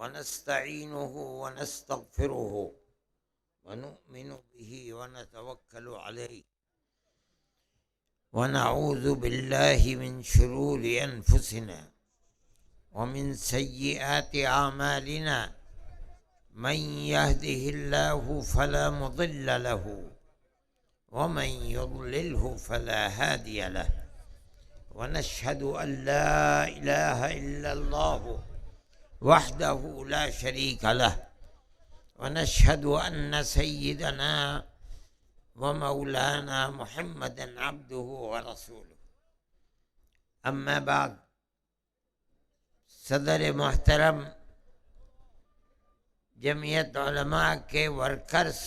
ونستعينه ونستغفره ونؤمن به ونتوكل عليه ونعوذ بالله من شرور أنفسنا ومن سيئات أعمالنا من يهده الله فلا مضل له ومن يضلله فلا هادي له ونشهد أن لا إله إلا الله وحده لا شريك له ونشهد أن سيدنا ومولانا محمدا عبده ورسوله أما بعد صدر محترم جمعیت علماء کے ورکرز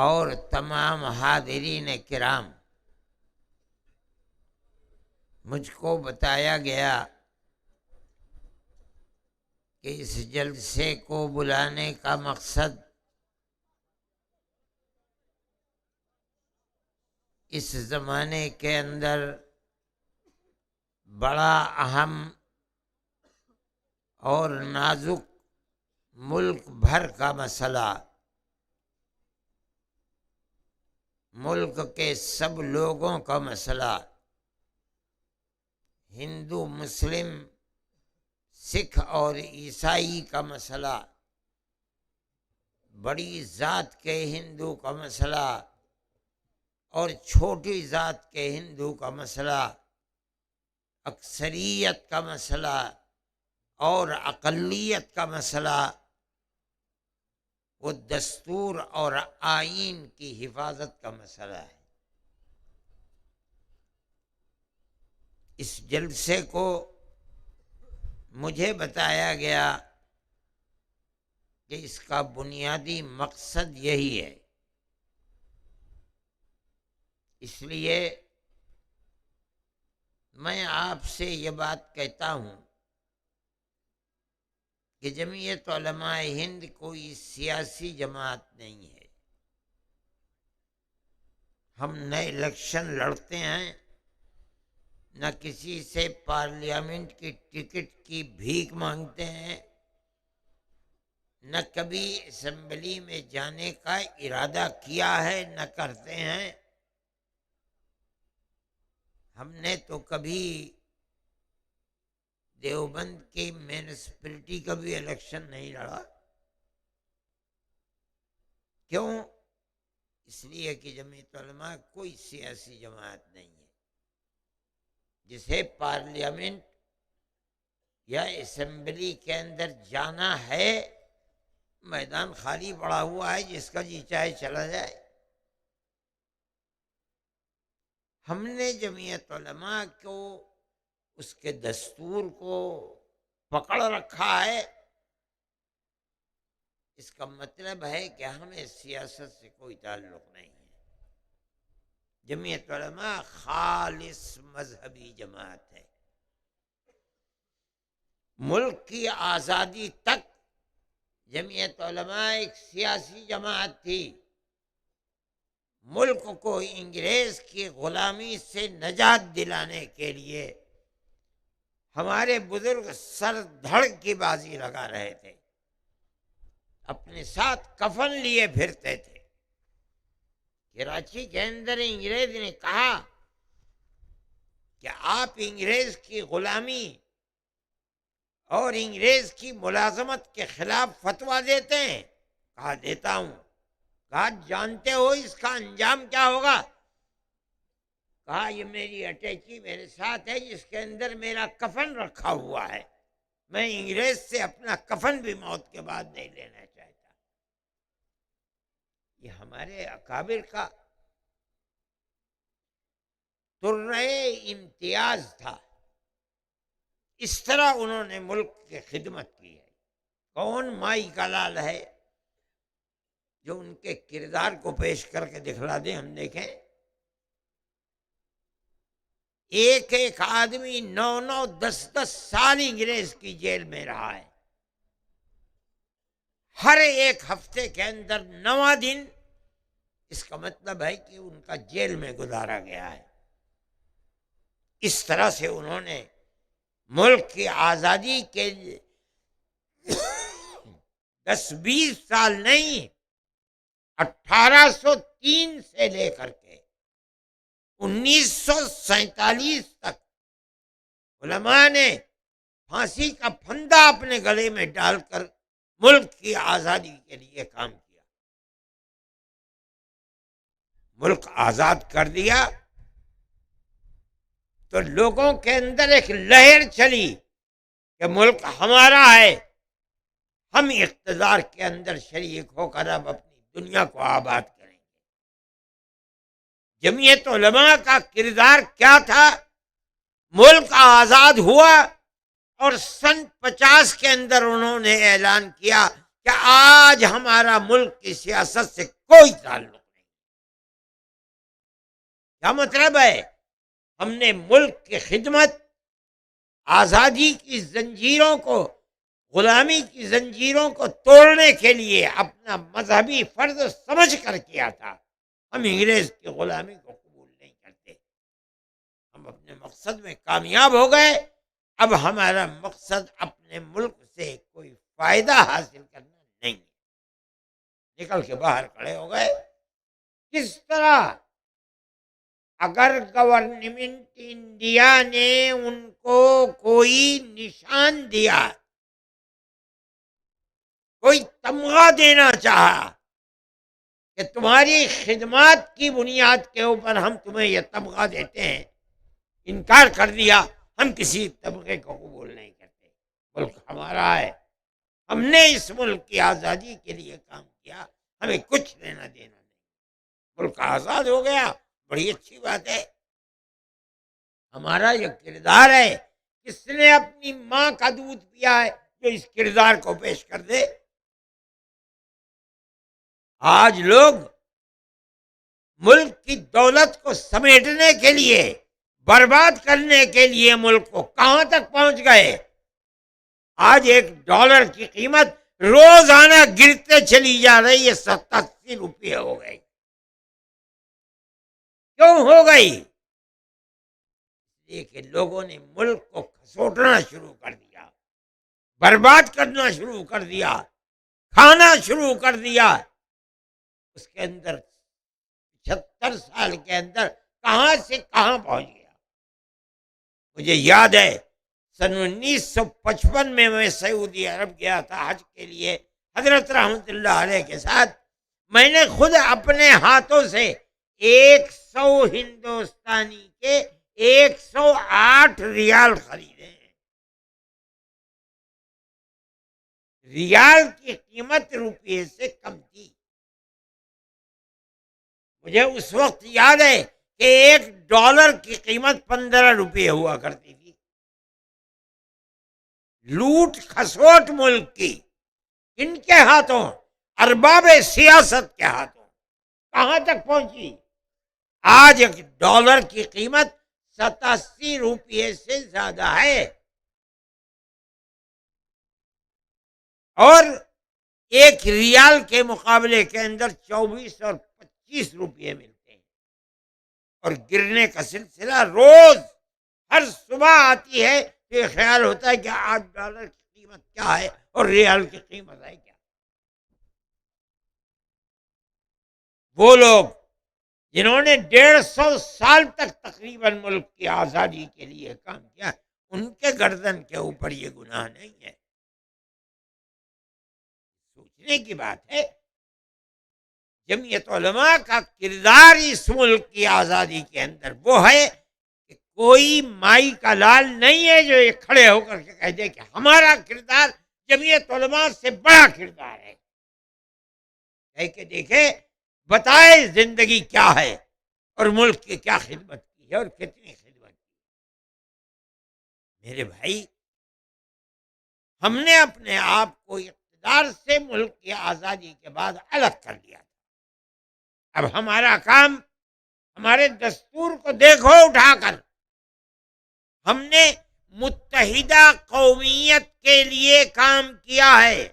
اور تمام حاضرین کرام، مجھ کو بتایا گیا کہ اس جلسے کو بلانے کا مقصد اس زمانے کے اندر بڑا اہم اور نازک ملک بھر کا مسئلہ، ملک کے سب لوگوں کا مسئلہ، ہندو مسلم سکھ اور عیسائی کا مسئلہ، بڑی ذات کے ہندو کا مسئلہ اور چھوٹی ذات کے ہندو کا مسئلہ، اکثریت کا مسئلہ اور اقلیت کا مسئلہ، وہ دستور اور آئین کی حفاظت کا مسئلہ ہے۔ اس جلسے کو مجھے بتایا گیا کہ اس کا بنیادی مقصد یہی ہے، اس لیے میں آپ سے یہ بات کہتا ہوں کہ جمعیت علماء ہند کوئی سیاسی جماعت نہیں ہے۔ ہم نہ الیکشن لڑتے ہیں، نہ کسی سے پارلیمنٹ کی ٹکٹ کی بھیک مانگتے ہیں، نہ کبھی اسمبلی میں جانے کا ارادہ کیا ہے، نہ کرتے ہیں۔ ہم نے تو کبھی دیوبند کی میونسپلٹی کا بھی الیکشن نہیں لڑا۔ کیوں؟ اس لیے کہ جمعیت علماء کوئی سیاسی جماعت نہیں ہے۔ جسے پارلیمنٹ یا اسمبلی کے اندر جانا ہے، میدان خالی پڑا ہوا ہے، جس کا جی چاہے چلا جائے۔ ہم نے جمعیت علماء کو، اس کے دستور کو پکڑ رکھا ہے۔ اس کا مطلب ہے کہ ہمیں سیاست سے کوئی تعلق نہیں ہے۔ جمعیت علماء خالص مذہبی جماعت ہے۔ ملک کی آزادی تک جمعیت علماء ایک سیاسی جماعت تھی۔ ملک کو انگریز کی غلامی سے نجات دلانے کے لیے ہمارے بزرگ سر دھڑ کی بازی لگا رہے تھے، اپنے ساتھ کفن لیے پھرتے تھے۔ کراچی کے اندر انگریز نے کہا کہ آپ انگریز کی غلامی اور انگریز کی ملازمت کے خلاف فتویٰ دیتے ہیں؟ کہا دیتا ہوں۔ کہا جانتے ہو اس کا انجام کیا ہوگا؟ کہا یہ میری اٹیچی میرے ساتھ ہے، جس کے اندر میرا کفن رکھا ہوا ہے۔ میں انگریز سے اپنا کفن بھی موت کے بعد نہیں لینا چاہتا۔ یہ ہمارے اکابر کا ترے امتیاز تھا۔ اس طرح انہوں نے ملک کی خدمت کی ہے۔ کون مائی کا لال ہے جو ان کے کردار کو پیش کر کے دکھلا دیں، ہم دیکھیں۔ ایک ایک آدمی 9 10 سال انگریز کی جیل میں رہا ہے۔ ہر ایک ہفتے کے اندر 9واں دن، اس کا مطلب ہے کہ ان کا جیل میں گزارا گیا ہے۔ اس طرح سے انہوں نے ملک کی آزادی کے 10-20 سال نہیں، 1803 سے لے کر کے 1947 تک علماء نے پھانسی کا پھندا اپنے گلے میں ڈال کر ملک کی آزادی کے لیے کام کیا. ملک آزاد کر دیا تو لوگوں کے اندر ایک لہر چلی کہ ملک ہمارا ہے، ہم اقتدار کے اندر شریک ہو کر اب اپنی دنیا کو آباد کریں گے. جمعیت علماء کا کردار کیا تھا؟ ملک آزاد ہوا اور سن 50 کے اندر انہوں نے اعلان کیا کہ آج ہمارا ملک کی سیاست سے کوئی تعلق نہیں. کیا مطلب ہے؟ ہم نے ملک کی خدمت، آزادی کی زنجیروں کو، غلامی کی زنجیروں کو توڑنے کے لیے اپنا مذہبی فرض سمجھ کر کیا تھا. ہم انگریز کی غلامی کو قبول نہیں کرتے. ہم اپنے مقصد میں کامیاب ہو گئے. اب ہمارا مقصد اپنے ملک سے کوئی فائدہ حاصل کرنا نہیں ہے. نکل کے باہر کھڑے ہو گئے. کس طرح؟ اگر گورنمنٹ انڈیا نے ان کو کوئی نشان دیا، کوئی تمغہ دینا چاہا کہ تمہاری خدمات کی بنیاد کے اوپر ہم تمہیں یہ تمغہ دیتے ہیں، انکار کر دیا، ہم کسی تمغے کو قبول نہیں کرتے. ملک ہمارا ہے، ہم نے اس ملک کی آزادی کے لیے کام کیا، ہمیں کچھ لینا دینا نہیں. ملک آزاد ہو گیا، بڑی اچھی بات ہے. ہمارا یہ کردار ہے. کس نے اپنی ماں کا دودھ پیا ہے جو اس کردار کو پیش کر دے؟ آج لوگ ملک کی دولت کو سمیٹنے کے لیے، برباد کرنے کے لیے ملک کو کہاں تک پہنچ گئے؟ آج $1 کی قیمت روزانہ گرتے چلی جا رہی ہے، 87 روپے ہو گئی. کیوں ہو گئی؟ کہ لوگوں نے ملک کو کھسوٹنا شروع کر دیا، برباد کرنا شروع کر دیا، کھانا شروع کر دیا. اس کے اندر 76 سال کے اندر کہاں سے کہاں پہنچ گیا. مجھے یاد ہے سن 1955 میں سعودی عرب گیا تھا حج کے لیے حضرت رحمت اللہ علیہ کے ساتھ. میں نے خود اپنے ہاتھوں سے 100 ہندوستانی کے 108 ریال خریدے ہیں. ریال کی قیمت روپے سے کم تھی. مجھے اس وقت یاد ہے کہ $1 کی قیمت 15 روپے ہوا کرتی تھی. لوٹ کھسوٹ ملک کی ان کے ہاتھوں، ارباب سیاست کے ہاتھوں کہاں تک پہنچی؟ آج $1 کی قیمت 87 روپے سے زیادہ ہے، اور 1 ریال کے مقابلے کے اندر 24 اور 25 روپے ملتے ہیں. اور گرنے کا سلسلہ روز ہر صبح آتی ہے. یہ خیال ہوتا ہے کہ آج $1 کی قیمت کیا ہے اور ریال کی قیمت ہے کیا. وہ لوگ جنہوں نے 150 سال تک تقریباً ملک کی آزادی کے لیے کام کیا، ان کے گردن کے اوپر یہ گناہ نہیں ہے. سوچنے کی بات ہے. جمعیت علماء کا کردار اس ملک کی آزادی کے اندر وہ ہے کہ کوئی مائی کا لال نہیں ہے جو یہ کھڑے ہو کر کے کہہ دے کہ ہمارا کردار جمعیت علماء سے بڑا کردار ہے. کہہ کے دیکھے، بتائے زندگی کیا ہے اور ملک کی کیا خدمت کی ہے اور کتنی خدمت کی. میرے بھائی، ہم نے اپنے آپ کو اقتدار سے ملک کی آزادی کے بعد الگ کر دیا. اب ہمارا کام، ہمارے دستور کو دیکھو اٹھا کر، ہم نے متحدہ قومیت کے لیے کام کیا ہے.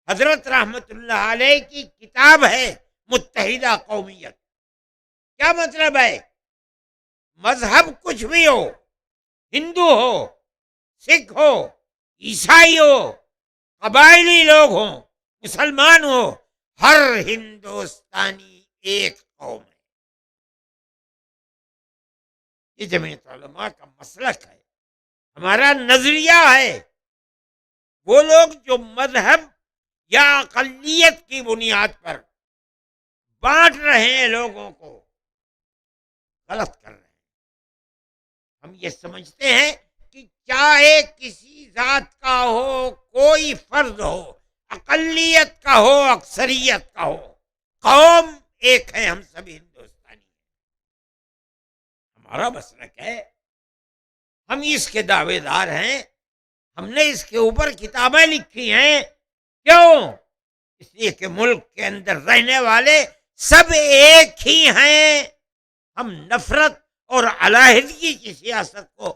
حضرت رحمت اللہ علیہ کی کتاب ہے متحدہ قومیت. کیا مطلب ہے؟ مذہب کچھ بھی ہو، ہندو ہو، سکھ ہو، عیسائی ہو، قبائلی لوگ ہوں، مسلمان ہو، ہر ہندوستانی ایک قوم ہے۔ یہ جمعیت علماء کا مسلک ہے، ہمارا نظریہ ہے۔ وہ لوگ جو مذہب یا اقلیت کی بنیاد پر بانٹ رہے ہیں لوگوں کو، غلط کر رہے ہیں۔ ہم یہ سمجھتے ہیں کہ چاہے کسی ذات کا ہو، کوئی فرد ہو، اقلیت کا ہو، اکثریت کا ہو، قوم ایک ہے، ہم سبھی ہندوستانی ہیں۔ ہمارا مسلک ہے، ہم اس کے دعوے دار ہیں، ہم نے اس کے اوپر کتابیں لکھی ہیں۔ کیوں؟ اس لیے کہ ملک کے اندر رہنے والے سب ایک ہی ہیں۔ ہم نفرت اور علیحدگی کی سیاست کو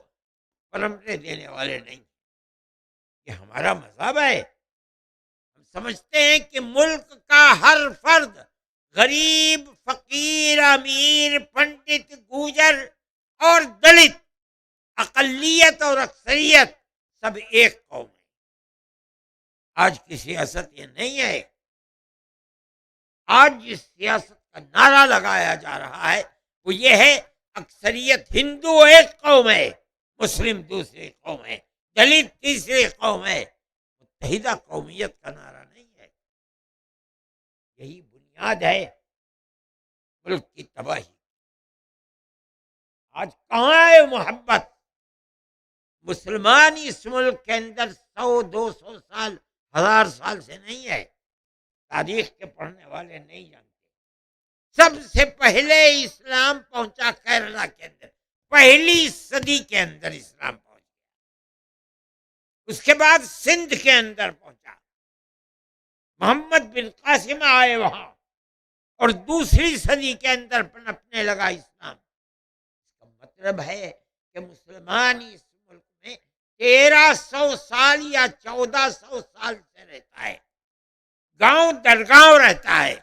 پرمٹے دینے والے نہیں۔ یہ ہمارا مذہب ہے۔ ہم سمجھتے ہیں کہ ملک کا ہر فرد، غریب، فقیر، امیر، پنڈت، گوجر اور دلت، اقلیت اور اکثریت، سب ایک قوم ہے۔ آج کی سیاست یہ نہیں ہے۔ آج جس سیاست کا نعرہ لگایا جا رہا ہے وہ یہ ہے، اکثریت ہندو ایک قوم ہے، مسلم دوسری قوم ہے، دلت تیسری قوم ہے۔ متحدہ قومیت کا نعرہ نہیں ہے۔ یہی بنیاد ہے ملک کی تباہی۔ آج کہاں ہے محبت؟ مسلمان اس ملک کے اندر 100-200 سال، 1000 سال سے نہیں ہے۔ تاریخ کے پڑھنے والے نہیں جانتے۔ سب سے پہلے اسلام پہنچا کیرلا کے اندر، پہلی صدی کے اندر اسلام پہنچ گیا۔ اس کے بعد سندھ کے اندر پہنچا، محمد بن قاسم آئے وہاں، اور دوسری صدی کے اندر پنپنے لگا اسلام۔ اس کا مطلب ہے کہ مسلمان اس ملک میں 1300 سال یا 1400 سال سے رہتا ہے، گاؤں در گاؤں رہتا ہے۔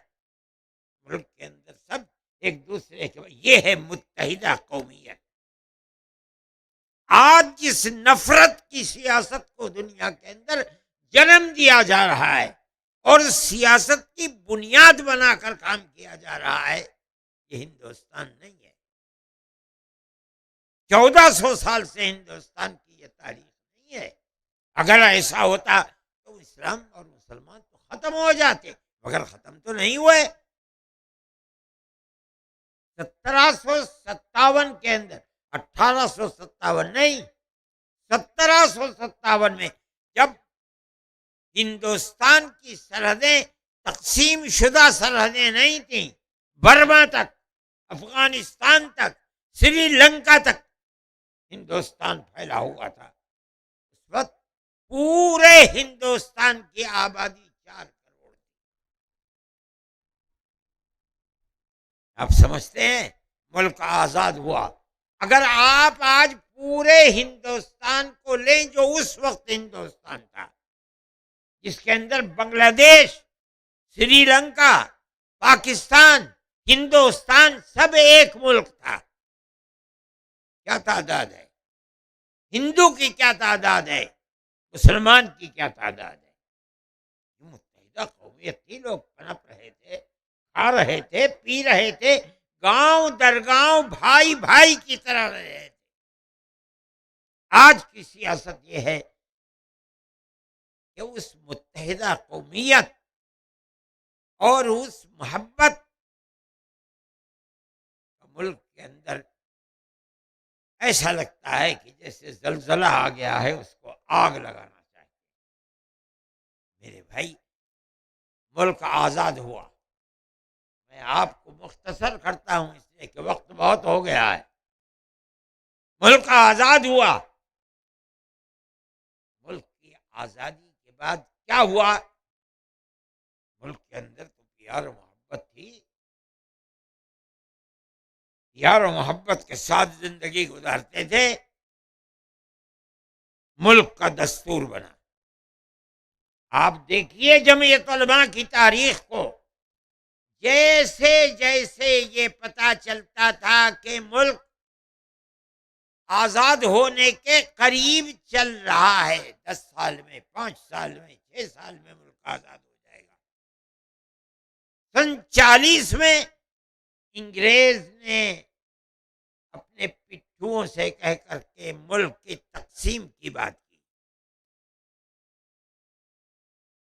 ملک کے اندر سب ایک دوسرے کے، یہ ہے متحدہ قومیت۔ آج جس نفرت کی سیاست کو دنیا کے اندر جنم دیا جا رہا ہے اور سیاست کی بنیاد بنا کر کام کیا جا رہا ہے، یہ ہندوستان نہیں ہے۔ 1400 سال سے ہندوستان کی یہ تاریخ نہیں ہے۔ اگر ایسا ہوتا تو اسلام اور مسلمان تو ختم ہو جاتے، مگر ختم تو نہیں ہوئے۔ 1757 کے اندر، 1857 نہیں، 1757 میں جب ہندوستان کی سرحدیں تقسیم شدہ سرحدیں نہیں تھیں، برما تک، افغانستان تک، سری لنکا تک ہندوستان پھیلا ہوا تھا۔ اس وقت پورے ہندوستان کی آبادی 4 کروڑ تھی۔ آپ سمجھتے ہیں ملک آزاد ہوا؟ اگر آپ آج پورے ہندوستان کو لیں جو اس وقت ہندوستان تھا، جس کے اندر بنگلہ دیش، سری لنکا، پاکستان، ہندوستان سب ایک ملک تھا، کیا تعداد ہے؟ ہندو کی کیا تعداد ہے؟ مسلمان کی کیا تعداد ہے؟ متحدہ قومیت تھی، لوگ پنپ رہے تھے، کھا رہے تھے، پی رہے تھے، گاؤں در گاؤں بھائی بھائی کی طرح رہے تھے۔ آج کی سیاست یہ ہے کہ اس متحدہ قومیت اور اس محبت ملک کے اندر ایسا لگتا ہے کہ جیسے زلزلہ آ گیا ہے، اس کو آگ لگانا چاہیے۔ میرے بھائی، ملک آزاد ہوا۔ میں آپ کو مختصر کرتا ہوں اس لیے کہ وقت بہت ہو گیا ہے۔ ملک آزاد ہوا۔ ملک کی آزادی کے بعد کیا ہوا؟ ملک کے اندر تو پیار و محبت تھی، پیار و محبت کے ساتھ زندگی گزارتے تھے۔ ملک کا دستور بنا۔ آپ دیکھیے جمعیت علماء کی تاریخ کو، جیسے جیسے یہ پتا چلتا تھا کہ ملک آزاد ہونے کے قریب چل رہا ہے. 10 سال میں، 5 سال میں، 6 سال میں ملک آزاد ہو جائے گا. 1940 میں انگریز نے اپنے پٹھوؤں سے کہہ کر کے ملک کی تقسیم کی بات کی.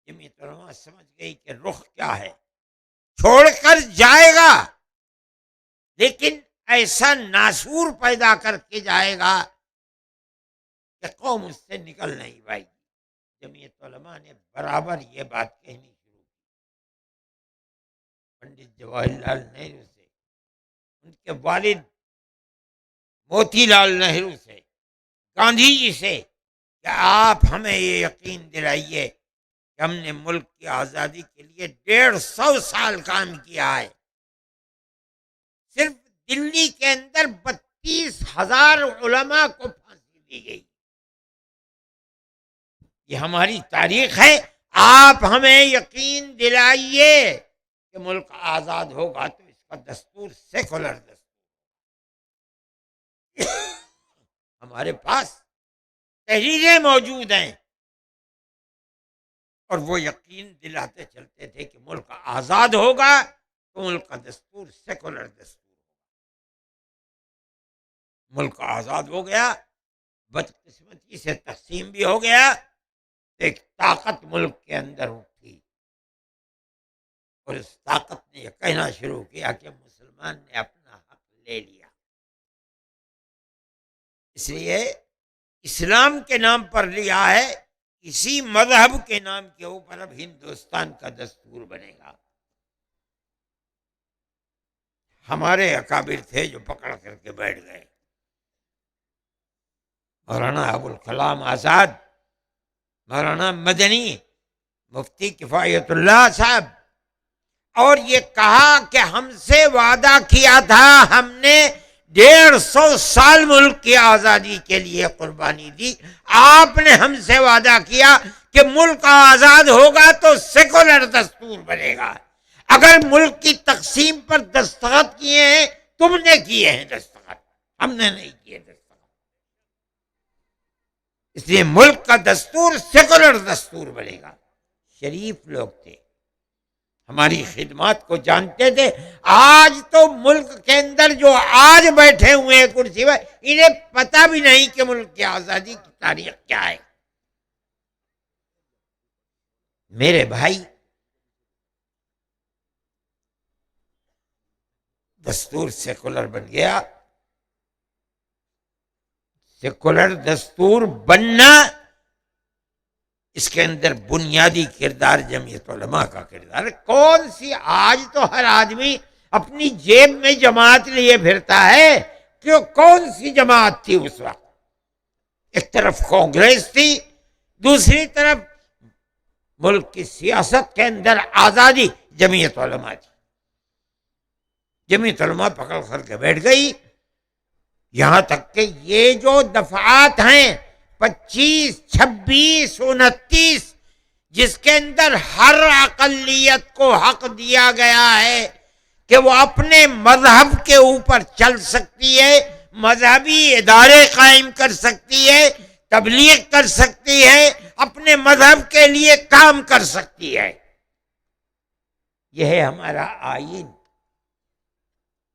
جمعیت علماء سمجھ گئی کہ رخ کیا ہے، چھوڑ کر جائے گا لیکن ایسا ناسور پیدا کر کے جائے گا کہ قوم اس سے نکل نہیں پائے گی. جمعیت علماء نے برابر یہ بات کہنی شروع کی. پنڈت جواہر لال نہرو سے، ان کے والد موتی لال نہرو سے، گاندھی جی سے کہ آپ ہمیں یہ یقین دلائیے کہ ہم نے ملک کی آزادی کے لیے 150 سال کام کیا ہے. صرف دلی کے اندر 32,000 علماء کو پھانسی دی گئی. یہ ہماری تاریخ ہے. آپ ہمیں یقین دلائیے کہ ملک آزاد ہوگا تو اس کا دستور سیکولر دستور. ہمارے پاس تحریریں موجود ہیں اور وہ یقین دلاتے چلتے تھے کہ ملک آزاد ہوگا تو ملک کا دستور سیکولر دستور. ملک آزاد ہو گیا، بدقسمتی سے تقسیم بھی ہو گیا. ایک طاقت ملک کے اندر اٹھی اور اس طاقت نے یہ کہنا شروع کیا کہ مسلمان نے اپنا حق لے لیا. اس لیے اسلام کے نام پر لیا ہے، اسی مذہب کے نام کے اوپر اب ہندوستان کا دستور بنے گا. ہمارے اکابر تھے جو پکڑ کر کے بیٹھ گئے. مولانا ابوالکلام آزاد، مولانا مدنی، مفتی کفایت اللہ صاحب، اور یہ کہا کہ ہم سے وعدہ کیا تھا، ہم نے 150 سال ملک کی آزادی کے لیے قربانی دی. آپ نے ہم سے وعدہ کیا کہ ملک آزاد ہوگا تو سیکولر دستور بنے گا. اگر ملک کی تقسیم پر دستخط کیے ہیں، تم نے کیے ہیں دستخط، ہم نے نہیں کیے دستخط. اس لیے ملک کا دستور سیکولر دستور بنے گا. شریف لوگ تھے، ہماری خدمات کو جانتے تھے. آج تو ملک کے اندر جو آج بیٹھے ہوئے ہیں کرسی پر، انہیں پتہ بھی نہیں کہ ملک کی آزادی کی تاریخ کیا ہے. میرے بھائی، دستور سیکولر بن گیا. سیکولر دستور بننا، اس کے اندر بنیادی کردار جمعیت علماء کا کردار ہے. کون سی، آج تو ہر آدمی اپنی جیب میں جماعت لیے پھرتا ہے. کیوں؟ کون سی جماعت تھی اس وقت؟ ایک طرف کانگریس تھی، دوسری طرف ملک کی سیاست کے اندر آزادی جمعیت علماء تھی. جمعیت علماء پکڑ کر کے بیٹھ گئی. یہاں تک کہ یہ جو دفعات ہیں 25، 26، 29، جس کے اندر ہر اقلیت کو حق دیا گیا ہے کہ وہ اپنے مذہب کے اوپر چل سکتی ہے، مذہبی ادارے قائم کر سکتی ہے، تبلیغ کر سکتی ہے، اپنے مذہب کے لیے کام کر سکتی ہے. یہ ہے ہمارا آئین.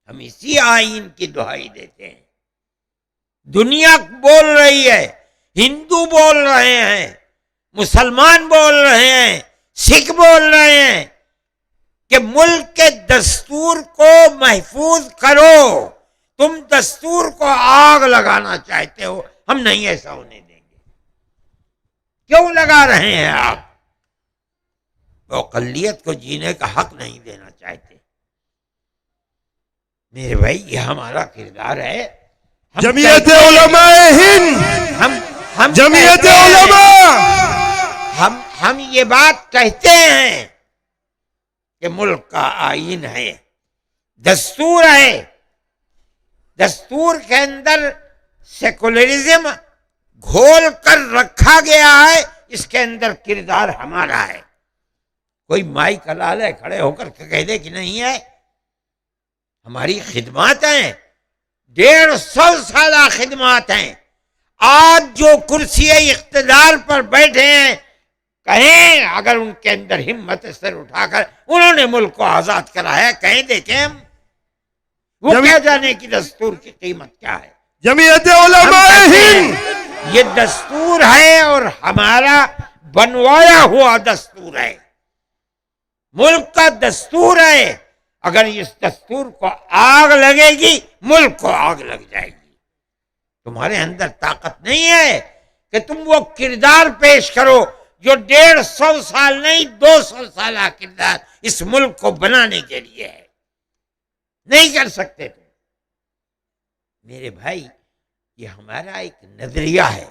ہم اسی آئین کی دہائی دیتے ہیں. دنیا بول رہی ہے، ہندو بول رہے ہیں، مسلمان بول رہے ہیں، سکھ بول رہے ہیں کہ ملک کے دستور کو محفوظ کرو. تم دستور کو آگ لگانا چاہتے ہو، ہم نہیں ایسا ہونے دیں گے. کیوں لگا رہے ہیں آپ؟ وہ اقلیت کو جینے کا حق نہیں دینا چاہتے. میرے بھائی، یہ ہمارا کردار ہے. جمعیت علماء ہند، جمعیت علماء، ہم یہ بات کہتے ہیں کہ ملک کا آئین ہے، دستور ہے. دستور کے اندر سیکولرزم گھول کر رکھا گیا ہے. اس کے اندر کردار ہمارا ہے. کوئی مائی کا لال ہے کھڑے ہو کر کہہ دے کہ نہیں ہے. ہماری خدمات ہیں. 150 سالہ خدمات ہیں. آج جو کرسی اقتدار پر بیٹھے ہیں، کہیں اگر ان کے اندر ہمت سر اٹھا کر انہوں نے ملک کو آزاد کرا ہے، کہیں دیکھیں ہم وہ کیا جانے کی دستور کی قیمت کیا ہے. جمعیت علماء ہم کہتے ہند ہیں یہ دستور ہے اور ہمارا بنوایا ہوا دستور ہے، ملک کا دستور ہے. اگر اس دستور کو آگ لگے گی ملک کو آگ لگ جائے گی. تمہارے اندر طاقت نہیں ہے کہ تم وہ کردار پیش کرو جو 150 سال نہیں 200 سالہ کردار اس ملک کو بنانے کے لیے ہے. نہیں کر سکتے تم. میرے بھائی، یہ ہمارا ایک نظریہ ہے.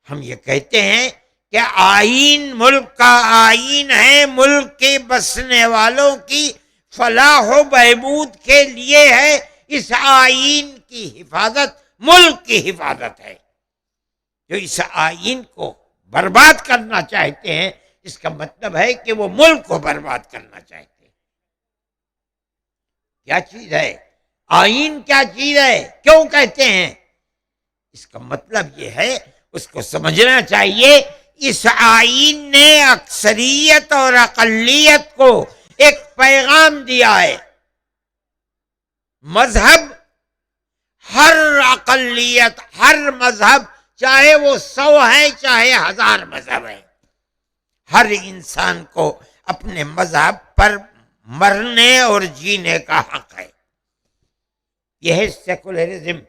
ہم یہ کہتے ہیں کہ آئین ملک کا آئین ہے، ملک کے بسنے والوں کی فلاح و بہبود کے لیے ہے. اس آئین کی حفاظت ملک کی حفاظت ہے. جو اس آئین کو برباد کرنا چاہتے ہیں، اس کا مطلب ہے کہ وہ ملک کو برباد کرنا چاہتے ہیں. کیا چیز ہے آئین؟ کیا چیز ہے؟ کیوں کہتے ہیں؟ اس کا مطلب یہ ہے، اس کو سمجھنا چاہیے. اس آئین نے اکثریت اور اقلیت کو ایک پیغام دیا ہے. مذہب، ہر اقلیت، ہر مذہب، چاہے وہ 100 ہے چاہے 1000 مذہب ہے، ہر انسان کو اپنے مذہب پر مرنے اور جینے کا حق ہے. یہ ہے سیکولرزم.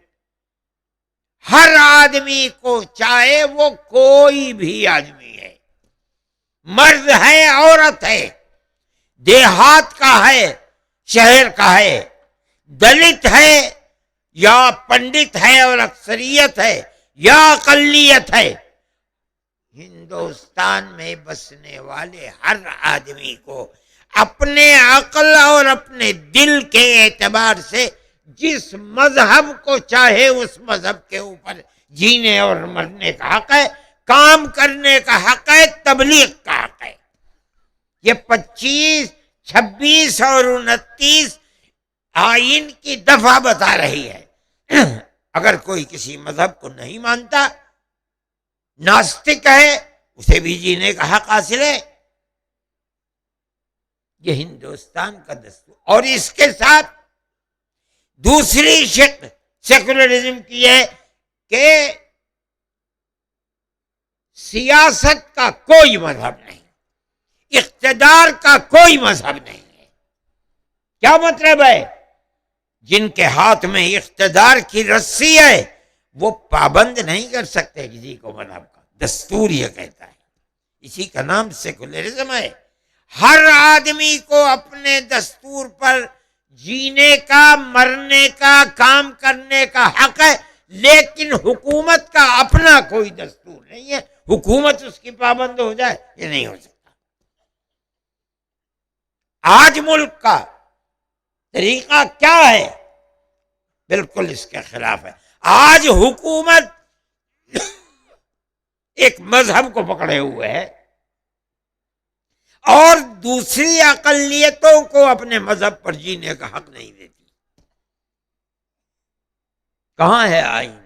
ہر آدمی کو، چاہے وہ کوئی بھی آدمی ہے، مرد ہے عورت ہے، دیہات کا ہے شہر کا ہے، دلت ہے یا پنڈت ہے اور اکثریت ہے یا اقلیت ہے، ہندوستان میں بسنے والے ہر آدمی کو اپنے عقل اور اپنے دل کے اعتبار سے جس مذہب کو چاہے اس مذہب کے اوپر جینے اور مرنے کا حق ہے، کام کرنے کا حق ہے، تبلیغ کا حق ہے. یہ 25، 26 اور 29 آئین کی دفعہ بتا رہی ہے. اگر کوئی کسی مذہب کو نہیں مانتا، ناستک ہے، اسے بھی جینے کا حق حاصل ہے. یہ ہندوستان کا دستور. اور اس کے ساتھ دوسری شق سیکولرزم کی ہے کہ سیاست کا کوئی مذہب نہیں، اقتدار کا کوئی مذہب نہیں ہے. کیا مطلب ہے؟ جن کے ہاتھ میں اقتدار کی رسی ہے وہ پابند نہیں کر سکتے کسی کو مذہب کا. دستور یہ کہتا ہے. اسی کا نام سیکولرزم ہے. ہر آدمی کو اپنے دستور پر جینے کا، مرنے کا، کام کرنے کا حق ہے، لیکن حکومت کا اپنا کوئی دستور نہیں ہے. حکومت اس کی پابند ہو جائے، یہ نہیں ہو سکتا. آج ملک کا طریقہ کیا ہے؟ بالکل اس کے خلاف ہے. آج حکومت ایک مذہب کو پکڑے ہوئے ہے اور دوسری اقلیتوں کو اپنے مذہب پر جینے کا حق نہیں دیتی. کہاں ہے آئین؟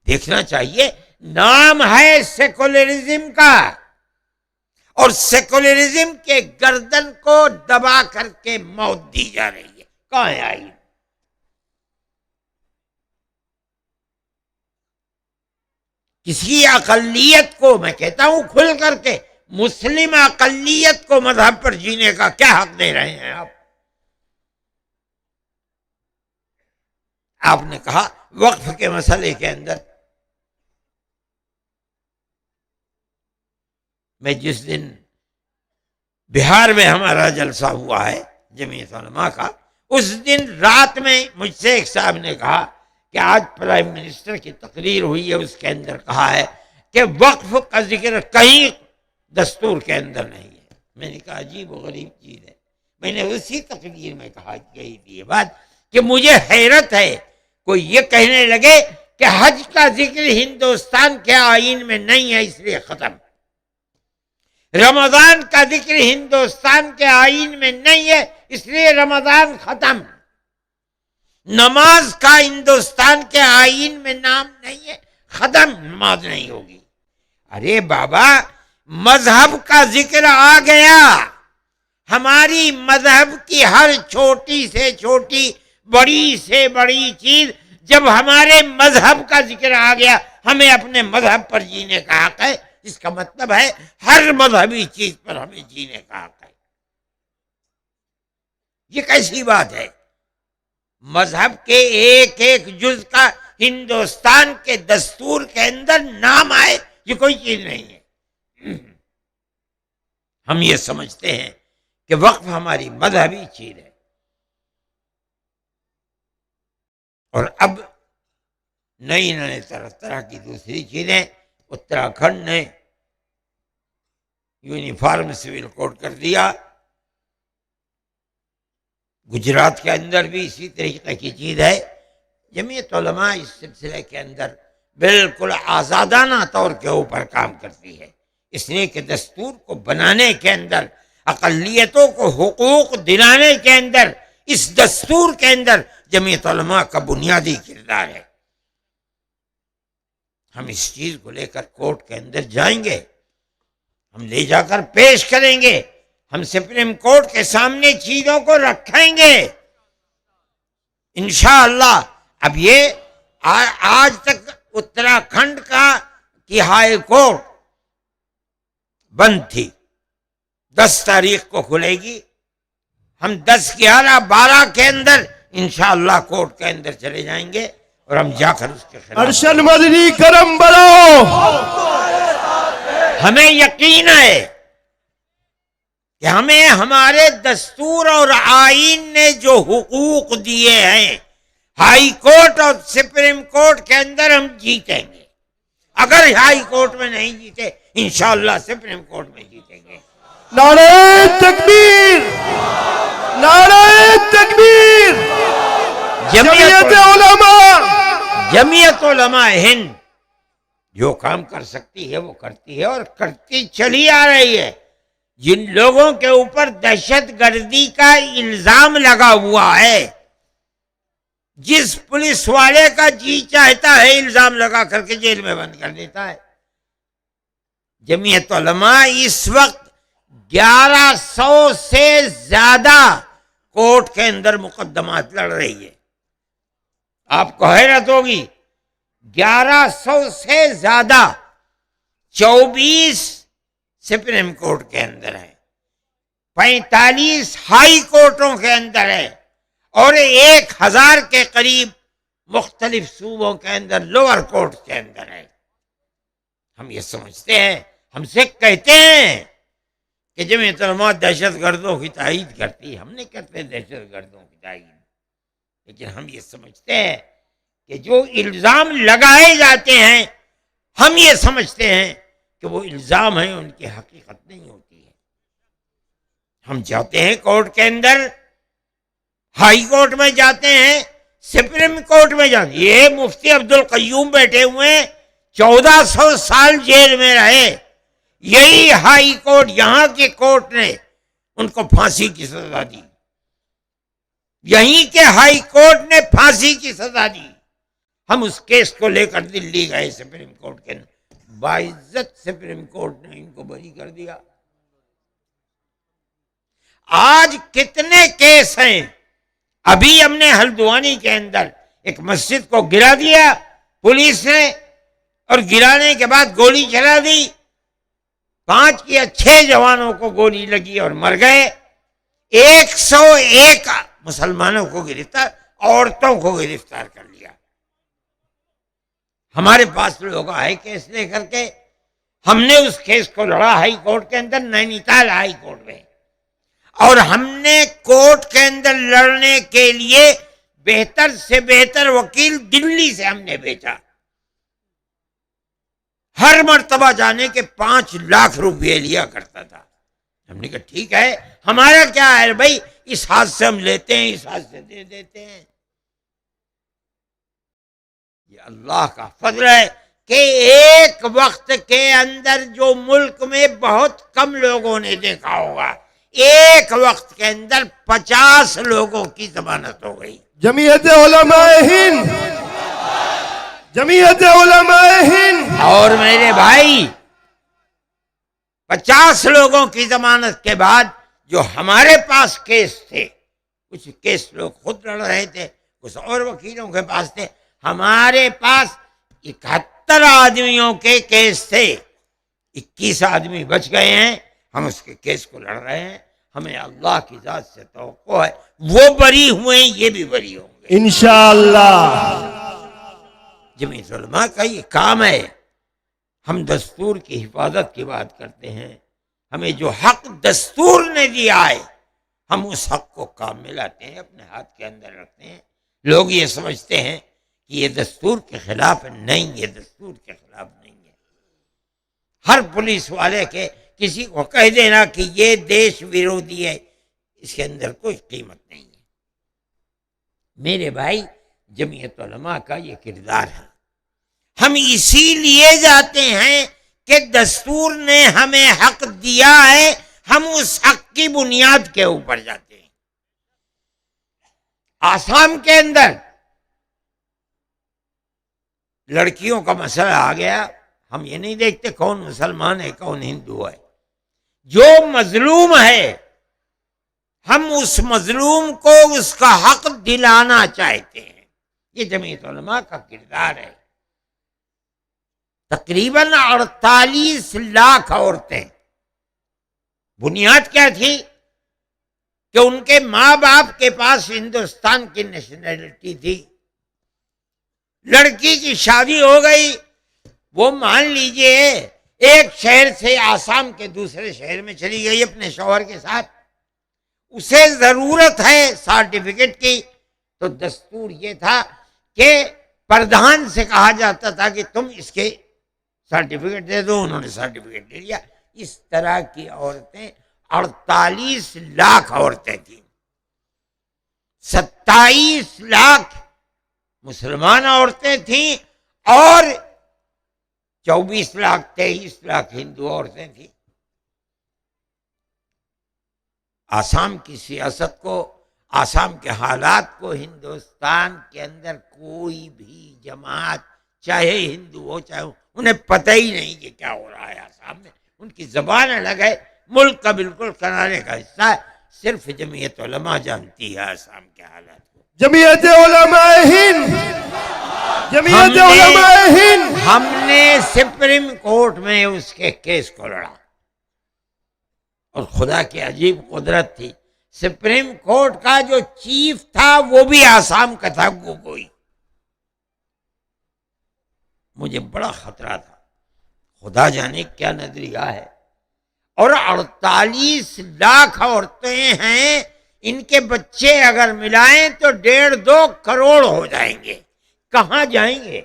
دیکھنا چاہیے. نام ہے سیکولرزم کا، اور سیکولرزم کے گردن کو دبا کر کے موت دی جا رہی ہے. کہاں ہے آئین؟ کسی اقلیت کو، میں کہتا ہوں کھل کر کے، مسلم اقلیت کو مذہب پر جینے کا کیا حق دے رہے ہیں آپ؟ آپ نے کہا وقف کے مسئلے کے اندر، میں جس دن بہار میں ہمارا جلسہ ہوا ہے جمعیت علماء کا، اس دن رات میں مجھ سے ایک صاحب نے کہا کہ آج پرائم منسٹر کی تقریر ہوئی ہے، اس کے اندر کہا ہے کہ وقف کا ذکر کہیں دستور کے اندر نہیں ہے. میں نے کہا عجیب و غریب چیز ہے. میں نے اسی تقریر میں کہا گئی تھی یہ بات کہ مجھے حیرت ہے کوئی یہ کہنے لگے کہ حج کا ذکر ہندوستان کے آئین میں نہیں ہے اس لیے ختم، رمضان کا ذکر ہندوستان کے آئین میں نہیں ہے اس لیے رمضان ختم. نماز کا ہندوستان کے آئین میں نام نہیں ہے، ختم، نماز نہیں ہوگی۔ ارے بابا، مذہب کا ذکر آ گیا، ہماری مذہب کی ہر چھوٹی سے چھوٹی، بڑی سے بڑی چیز جب ہمارے مذہب کا ذکر آ گیا، ہمیں اپنے مذہب پر جینے کا حق ہے۔ اس کا مطلب ہے ہر مذہبی چیز پر ہمیں جینے کا حق ہے۔ یہ کیسی بات ہے؟ مذہب کے ایک ایک جز کا ہندوستان کے دستور کے اندر نام آئے، یہ کوئی چیز نہیں ہے۔ ہم یہ سمجھتے ہیں کہ وقف ہماری مذہبی چیز ہے، اور اب نئی طرح طرح کی دوسری چیزیں۔ اتراکھنڈ نے یونیفارم سول کوڈ کر دیا، گجرات کے اندر بھی اسی طریقے کی چیز ہے۔ جمعیت علماء اس سلسلے کے اندر بالکل آزادانہ طور کے اوپر کام کرتی ہے، اس لیے کہ دستور کو بنانے کے اندر، اقلیتوں کو حقوق دلانے کے اندر، اس دستور کے اندر جمعیت علماء کا بنیادی کردار ہے۔ ہم اس چیز کو لے کر کورٹ کے اندر جائیں گے، ہم لے جا کر پیش کریں گے، ہم سپریم کورٹ کے سامنے چیزوں کو رکھیں گے انشاءاللہ۔ اب یہ آج تک اتراکھنڈ کی ہائی کورٹ بند تھی، 10 تاریخ کو کھلے گی۔ ہم 10، 11، 12 کے اندر انشاءاللہ کورٹ کے اندر چلے جائیں گے، اور ہم جا کر اس کے خلاف ارشد مدنی کرم بڑھاؤ۔ ہمیں یقین ہے کہ ہمیں ہمارے دستور اور آئین نے جو حقوق دیے ہیں، ہائی کورٹ اور سپریم کورٹ کے اندر ہم جیتیں گے۔ اگر ہائی کورٹ میں نہیں جیتے، انشاءاللہ سپریم کورٹ میں جیتیں گے۔ نعرہ تکبیر، نعرہ تکبیر، جمعیت علماء، جمعیت علماء ہند جو کام کر سکتی ہے وہ کرتی ہے، اور کرتی چلی آ رہی ہے۔ جن لوگوں کے اوپر دہشت گردی کا الزام لگا ہوا ہے، جس پولیس والے کا جی چاہتا ہے الزام لگا کر کے جیل میں بند کر دیتا ہے۔ جمعیت علماء اس وقت 1100 سے زیادہ کورٹ کے اندر مقدمات لڑ رہی ہے۔ آپ کو حیرت ہوگی، 1100 سے زیادہ، 24 سپریم کورٹ کے اندر ہے، 45 ہائی کورٹوں کے اندر ہے، اور 1000 کے قریب مختلف صوبوں کے اندر لوور کورٹ کے اندر ہے۔ ہم یہ سمجھتے ہیں، ہم سے کہتے ہیں کہ جمعیت علماء دہشت گردوں کی تائید کرتی ہے۔ ہم نہیں کرتے دہشت گردوں کی تائید، لیکن ہم یہ سمجھتے ہیں کہ جو الزام لگائے جاتے ہیں، ہم یہ سمجھتے ہیں کہ وہ الزام ہیں، ان کی حقیقت نہیں ہوتی ہے۔ ہم جاتے ہیں کورٹ کے اندر، ہائی کورٹ میں جاتے ہیں، سپریم کورٹ میں جاتے ہیں۔ یہ مفتی عبدالقیوم بیٹھے ہوئے ہیں، 1400 سال جیل میں رہے، یہی ہائی کورٹ، یہاں کی کورٹ نے ان کو پھانسی کی سزا دی، یہیں کے ہائی کورٹ نے پھانسی کی سزا دی۔ ہم اس کیس کو لے کر دلی گئے سپریم کورٹ کے اندر، باعزت سپریم کورٹ نے ان کو بری کر دیا۔ آج کتنے کیس ہیں؟ ابھی ہم نے ہلدوانی کے اندر ایک مسجد کو گرا دیا پولیس نے، اور گرانے کے بعد گولی چلا دی، 5 یا 6 جوانوں کو گولی لگی اور مر گئے۔ 101 مسلمانوں کو گرفتار، عورتوں کو گرفتار کر لیا۔ ہمارے پاس لوگ آئے کیس لے کر کے، ہم نے اس کیس کو لڑا ہائی کورٹ کے اندر، نینی تال ہائی کورٹ میں، اور ہم نے کورٹ کے اندر لڑنے کے لیے بہتر سے بہتر وکیل دلی سے ہم نے بھیجا۔ ہر مرتبہ جانے کے 5 لاکھ روپے لیا کرتا تھا۔ ہم نے کہا ٹھیک ہے، ہمارا کیا ہے بھائی، اس ہاتھ سے ہم لیتے ہیں، اس ہاتھ سے دے دیتے ہیں۔ یہ اللہ کا فضل ہے کہ ایک وقت کے اندر جو ملک میں بہت کم لوگوں نے دیکھا ہوگا، ایک وقت کے اندر 50 لوگوں کی ضمانت ہو گئی۔ جمعیت علماء ہند، جمعیت علماء ہند۔ اور میرے بھائی 50 لوگوں کی ضمانت کے بعد جو ہمارے پاس کیس تھے، کچھ کیس لوگ خود لڑ رہے تھے، کچھ اور وکیلوں کے پاس تھے، ہمارے پاس 71 آدمیوں کے کیس تھے، 21 آدمی بچ گئے ہیں، ہم اس کے کیس کو لڑ رہے ہیں۔ ہمیں اللہ کی ذات سے توقع ہے وہ بری ہوئے ہیں، یہ بھی بری ہوں گے انشاءاللہ۔ جمعیت علماء کا یہ کام ہے۔ ہم دستور کی حفاظت کی بات کرتے ہیں، ہمیں جو حق دستور نے دیا ہے ہم اس حق کو کام میں لاتے ہیں، اپنے ہاتھ کے اندر رکھتے ہیں۔ لوگ یہ سمجھتے ہیں کہ یہ دستور کے خلاف ہے، نہیں، یہ دستور کے خلاف نہیں ہے۔ ہر پولیس والے کے کسی کو کہہ دینا کہ یہ دیش ویرودھی ہے، اس کے اندر کوئی قیمت نہیں ہے۔ میرے بھائی جمعیت علماء کا یہ کردار ہے۔ ہم اسی لیے جاتے ہیں کہ دستور نے ہمیں حق دیا ہے، ہم اس حق کی بنیاد کے اوپر جاتے ہیں۔ آسام کے اندر لڑکیوں کا مسئلہ آ گیا، ہم یہ نہیں دیکھتے کون مسلمان ہے کون ہندو ہے، جو مظلوم ہے ہم اس مظلوم کو اس کا حق دلانا چاہتے ہیں۔ یہ جمعیت علماء کا کردار ہے۔ تقریباً 48 لاکھ عورتیں، بنیاد کیا تھی کہ ان کے ماں باپ کے پاس ہندوستان کی نیشنلٹی تھی، لڑکی کی شادی ہو گئی، وہ مان لیجئے ایک شہر سے آسام کے دوسرے شہر میں چلی گئی اپنے شوہر کے ساتھ، اسے ضرورت ہے سرٹیفکیٹ کی، تو دستور یہ تھا کہ پردھان سے کہا جاتا تھا کہ تم اس کے سرٹیفکیٹ دے دو، انہوں نے سرٹیفکیٹ دے دیا۔ اس طرح کی عورتیں 48 لاکھ عورتیں تھیں، 27 لاکھ مسلمان عورتیں تھیں اور 24 لاکھ 23 لاکھ ہندو عورتیں تھیں۔ آسام کی سیاست کو، آسام کے حالات کو ہندوستان کے اندر کوئی بھی جماعت، چاہے ہندو ہو چاہے انہیں پتہ ہی نہیں کہ کیا ہو رہا ہے آسام میں۔ ان کی زبان الگ ہے، ملک کا بالکل کنارے کا حصہ ہے، صرف جمعیت علماء جانتی ہے آسام کے حالات کو۔ جمعیت علماء ہند، جمعیت علماء ہند۔ ہم نے سپریم کورٹ میں اس کے کیس کو لڑا، اور خدا کی عجیب قدرت تھی، سپریم کورٹ کا جو چیف تھا وہ بھی آسام کا تھا، گوگوئی۔ مجھے بڑا خطرہ تھا، خدا جانے کیا نظریہ ہے، اور 48 لاکھ عورتیں ہیں، ان کے بچے اگر ملائیں تو 1.5-2 کروڑ ہو جائیں گے، کہاں جائیں گے؟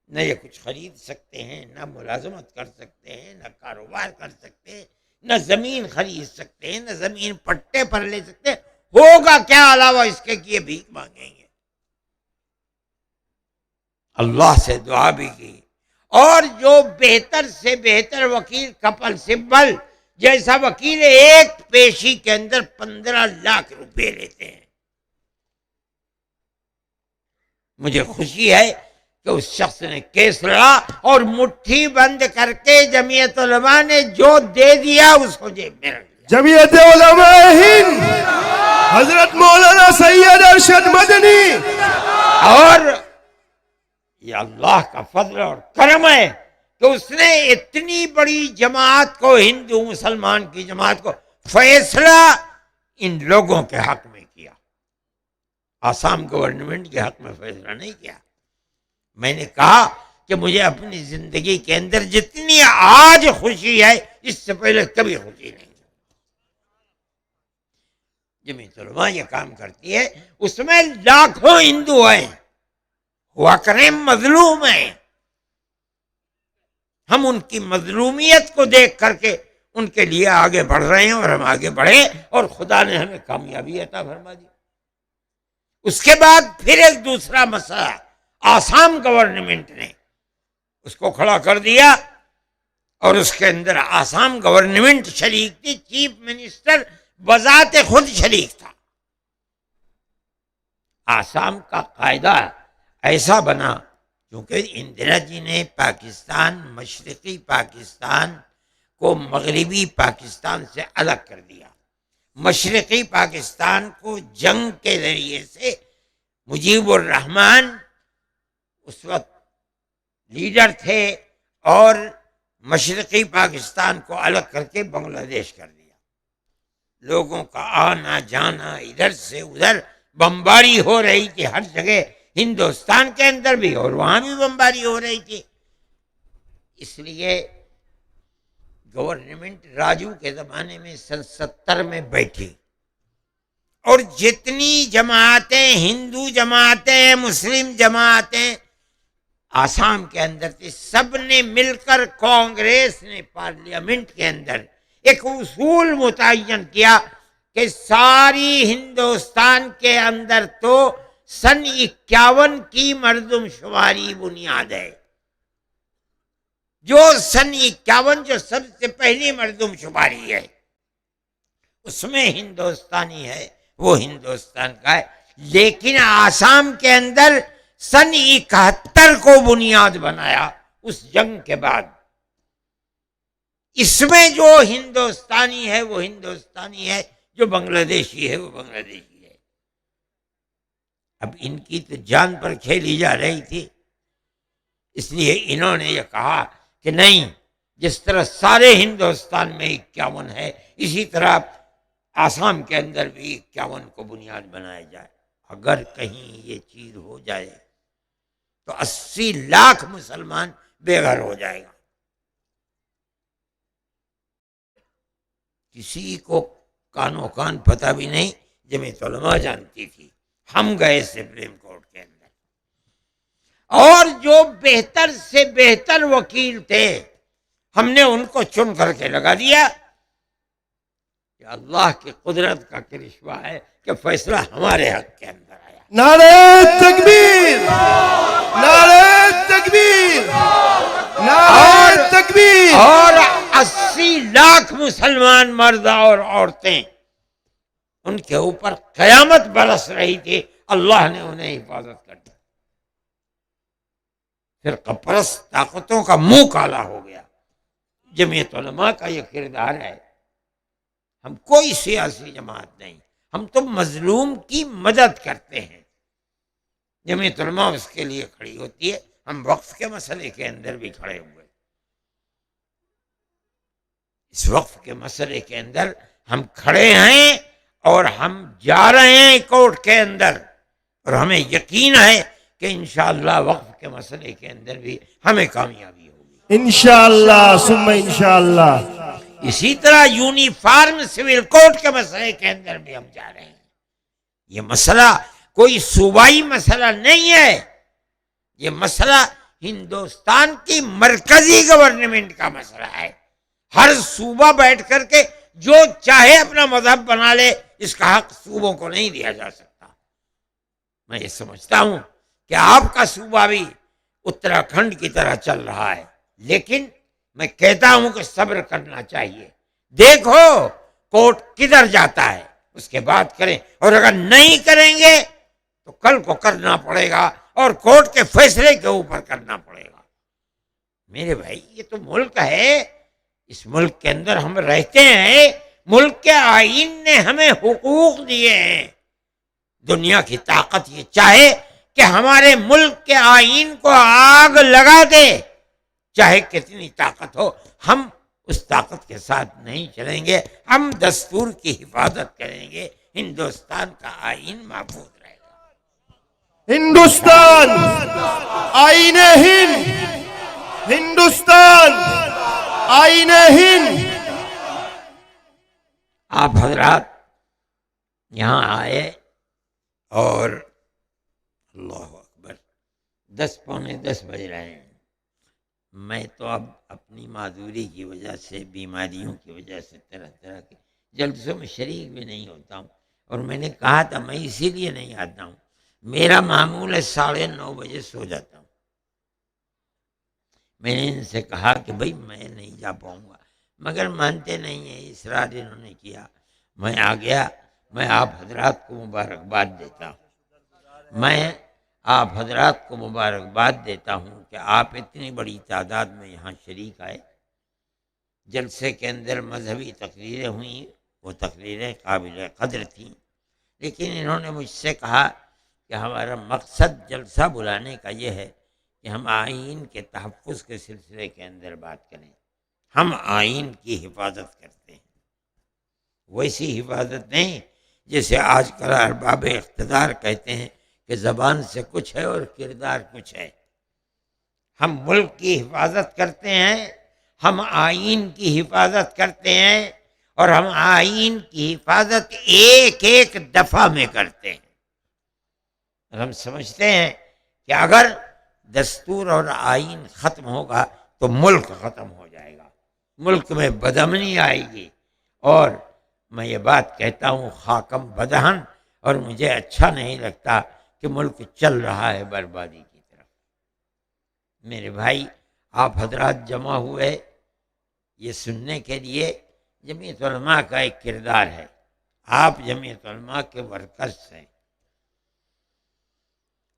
نہ یہ کچھ خرید سکتے ہیں، نہ ملازمت کر سکتے ہیں، نہ کاروبار کر سکتے ہیں، نہ زمین خرید سکتے ہیں، نہ زمین پٹے پر لے سکتے ہیں، ہوگا کیا علاوہ اس کے کہ یہ بھیک مانگیں گے۔ اللہ سے دعا بھی کی، اور جو بہتر سے بہتر وکیل کپل سبل جیسا وکیل ایک پیشی کے اندر 15 لاکھ روپے لیتے ہیں۔ مجھے خوشی ہے کہ اس شخص نے کیس لڑا اور مٹھی بند کر کے جمعیت علماء نے جو دے دیا اس کو جیب میں رکھ لیا۔ جمعیت علماء ہند حضرت مولانا سید ارشد مدنی، اور یہ اللہ کا فضل اور کرم ہے کہ اس نے اتنی بڑی جماعت کو، ہندو مسلمان کی جماعت کو، فیصلہ ان لوگوں کے حق میں کیا، آسام گورنمنٹ کے حق میں فیصلہ نہیں کیا۔ میں نے کہا کہ مجھے اپنی زندگی کے اندر جتنی آج خوشی ہے اس سے پہلے کبھی خوشی نہیں۔ جمعیت علماء یہ کام کرتی ہے، اس میں لاکھوں ہندو ہیں، ہوا کریں مظلوم ہیں، ہم ان کی مظلومیت کو دیکھ کر کے ان کے لیے آگے بڑھ رہے ہیں، اور ہم آگے بڑھے اور خدا نے ہمیں کامیابی عطا فرما دی۔ اس کے بعد پھر ایک دوسرا مسئلہ آسام گورنمنٹ نے اس کو کھڑا کر دیا، اور اس کے اندر آسام گورنمنٹ شریک تھی، چیف منسٹر بذات خود شریک تھا۔ آسام کا قاعدہ ایسا بنا، کیونکہ اندرا جی نے پاکستان، مشرقی پاکستان کو مغربی پاکستان سے الگ کر دیا۔ مشرقی پاکستان کو جنگ کے ذریعے سے مجیب الرحمان اس وقت لیڈر تھے، اور مشرقی پاکستان کو الگ کر کے بنگلہ دیش کر دیا۔ لوگوں کا آنا جانا ادھر سے ادھر، بمباری ہو رہی تھی ہر جگہ، ہندوستان کے اندر بھی اور وہاں بھی بمباری ہو رہی تھی۔ اس لیے گورنمنٹ راجو کے زمانے میں سن 70 میں بیٹھی، اور جتنی جماعتیں، ہندو جماعتیں، مسلم جماعتیں آسام کے اندر تھی، سب نے مل کر کانگریس نے پارلیمنٹ کے اندر ایک اصول متعین کیا کہ ساری ہندوستان کے اندر تو سن 51 کی مردم شماری بنیاد ہے۔ جو سن 51 جو سب سے پہلی مردم شماری ہے، اس میں ہندوستانی ہے، وہ ہندوستان کا ہے۔ لیکن آسام کے اندر سن 71 کو بنیاد بنایا اس جنگ کے بعد۔ اس میں جو ہندوستانی ہے وہ ہندوستانی ہے، جو بنگلہ دیشی ہے وہ بنگلہ دیشی ہے۔ اب ان کی تو جان پر کھیلی جا رہی تھی، اس لیے انہوں نے یہ کہا کہ نہیں، جس طرح سارے ہندوستان میں 51 ہے، اسی طرح آسام کے اندر بھی 51 کو بنیاد بنایا جائے۔ اگر کہیں یہ چیز ہو جائے تو 80 لاکھ مسلمان بے گھر ہو جائے گا۔ کسی کو کانوں کان پتہ بھی نہیں، جمعیت علماء جانتی تھی۔ ہم گئے سپریم کورٹ کے اندر، اور جو بہتر سے بہتر وکیل تھے ہم نے ان کو چن کر کے لگا دیا۔ کہ اللہ کی قدرت کا کرشمہ ہے کہ فیصلہ ہمارے حق کے اندر آیا۔ نعرہ تکبیر، نعرہ تکبیر، نعرہ تکبیر۔ اور 80 لاکھ مسلمان مرد اور عورتیں ان کے اوپر قیامت برس رہی تھی، اللہ نے انہیں حفاظت کر دی۔ فرقہ پرست طاقتوں کا منہ کالا ہو گیا۔ جمعیت علماء کا یہ کردار ہے۔ ہم کوئی سیاسی جماعت نہیں، ہم تو مظلوم کی مدد کرتے ہیں۔ جمعیت علماء اس کے لیے کھڑی ہوتی ہے۔ ہم وقف کے مسئلے کے اندر بھی کھڑے ہوئے۔ اس وقف کے مسئلے کے اندر ہم کھڑے ہیں، اور ہم جا رہے ہیں کورٹ کے اندر، اور ہمیں یقین ہے کہ انشاءاللہ وقف کے مسئلے کے اندر بھی ہمیں کامیابی ہوگی انشاءاللہ ثم انشاءاللہ۔ اسی طرح یونیفارم سول کوڈ کے مسئلے کے اندر بھی ہم جا رہے ہیں۔ یہ مسئلہ کوئی صوبائی مسئلہ نہیں ہے، یہ مسئلہ ہندوستان کی مرکزی گورنمنٹ کا مسئلہ ہے۔ ہر صوبہ بیٹھ کر کے جو چاہے اپنا مذہب بنا لے، اس کا حق صوبوں کو نہیں دیا جا سکتا۔ میں یہ سمجھتا ہوں کہ آپ کا صوبہ بھی اتراکھنڈ کی طرح چل رہا ہے، لیکن میں کہتا ہوں کہ صبر کرنا چاہیے۔ دیکھو کورٹ کدھر جاتا ہے، اس کے بعد کریں، اور اگر نہیں کریں گے تو کل کو کرنا پڑے گا، اور کورٹ کے فیصلے کے اوپر کرنا پڑے گا۔ میرے بھائی، یہ تو ملک ہے، اس ملک کے اندر ہم رہتے ہیں، ملک کے آئین نے ہمیں حقوق دیے ہیں۔ دنیا کی طاقت یہ چاہے کہ ہمارے ملک کے آئین کو آگ لگا دے، چاہے کتنی طاقت ہو، ہم اس طاقت کے ساتھ نہیں چلیں گے۔ ہم دستور کی حفاظت کریں گے، ہندوستان کا آئین محفوظ رہے گا۔ ہندوستان آئین ہند، ہندوستان آئین ہند۔ آپ حضرات یہاں آئے اور اللہ اکبر 10 پونے 10 بج رہے ہیں۔ میں تو اب اپنی معذوری کی وجہ سے، بیماریوں کی وجہ سے طرح طرح کے جلسوں میں شریک بھی نہیں ہوتا ہوں، اور میں نے کہا تھا میں اسی لیے نہیں آتا ہوں۔ میرا معمول ہے 9:30 بجے سو جاتا ہوں۔ میں نے ان سے کہا کہ بھائی میں نہیں جا پاؤں گا، مگر مانتے نہیں ہیں، اصرار انہوں نے کیا۔ میں آ گیا۔ میں آپ حضرات کو مبارکباد دیتا ہوں۔ میں آپ حضرات کو مبارکباد دیتا ہوں کہ آپ اتنی بڑی تعداد میں یہاں شریک آئے. جلسے کے اندر مذہبی تقریریں ہوئیں، وہ تقریریں قابل قدر تھیں، لیکن انہوں نے مجھ سے کہا کہ ہمارا مقصد جلسہ بلانے کا یہ ہے کہ ہم آئین کے تحفظ کے سلسلے کے اندر بات کریں. ہم آئین کی حفاظت کرتے ہیں، ویسی حفاظت نہیں جیسے آج کل ارباب اقتدار کہتے ہیں کہ زبان سے کچھ ہے اور کردار کچھ ہے. ہم ملک کی حفاظت کرتے ہیں، ہم آئین کی حفاظت کرتے ہیں، اور ہم آئین کی حفاظت ایک ایک دفعہ میں کرتے ہیں. اور ہم سمجھتے ہیں کہ اگر دستور اور آئین ختم ہوگا تو ملک ختم ہو جائے گا، ملک میں بدامنی آئے گی. اور میں یہ بات کہتا ہوں خاکم بدہن، اور مجھے اچھا نہیں لگتا کہ ملک چل رہا ہے بربادی کی طرف. میرے بھائی، آپ حضرات جمع ہوئے یہ سننے کے لیے. جمعیت علماء کا ایک کردار ہے، آپ جمعیت علماء کے ورکرز ہیں،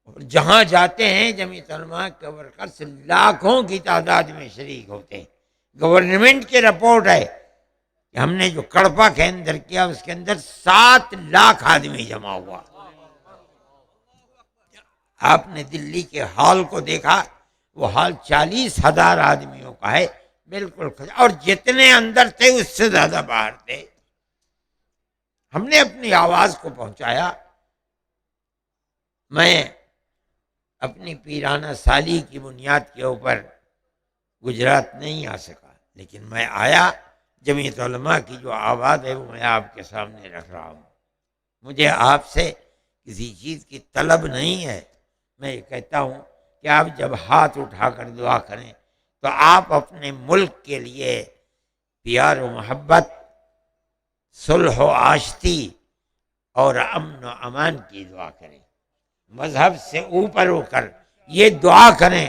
اور جہاں جاتے ہیں جمعیت علماء کے ورکرز لاکھوں کی تعداد میں شریک ہوتے ہیں. گورنمنٹ کی رپورٹ ہے کہ ہم نے جو کڑپا کے اندر کیا اس کے اندر 7 لاکھ آدمی جمع ہوا. آپ نے دلی کے ہال کو دیکھا، وہ ہال 40,000 آدمیوں کا ہے، بالکل، اور جتنے اندر تھے اس سے زیادہ باہر تھے. ہم نے اپنی آواز کو پہنچایا. میں اپنی پیرانہ سالی کی بنیاد کے اوپر گجرات نہیں آ سکا، لیکن میں آیا. جمعیت علماء کی جو آواز ہے وہ میں آپ کے سامنے رکھ رہا ہوں. مجھے آپ سے کسی چیز کی طلب نہیں ہے. میں یہ کہتا ہوں کہ آپ جب ہاتھ اٹھا کر دعا کریں تو آپ اپنے ملک کے لیے پیار و محبت، صلح و آشتی اور امن و امان کی دعا کریں. مذہب سے اوپر ہو کر یہ دعا کریں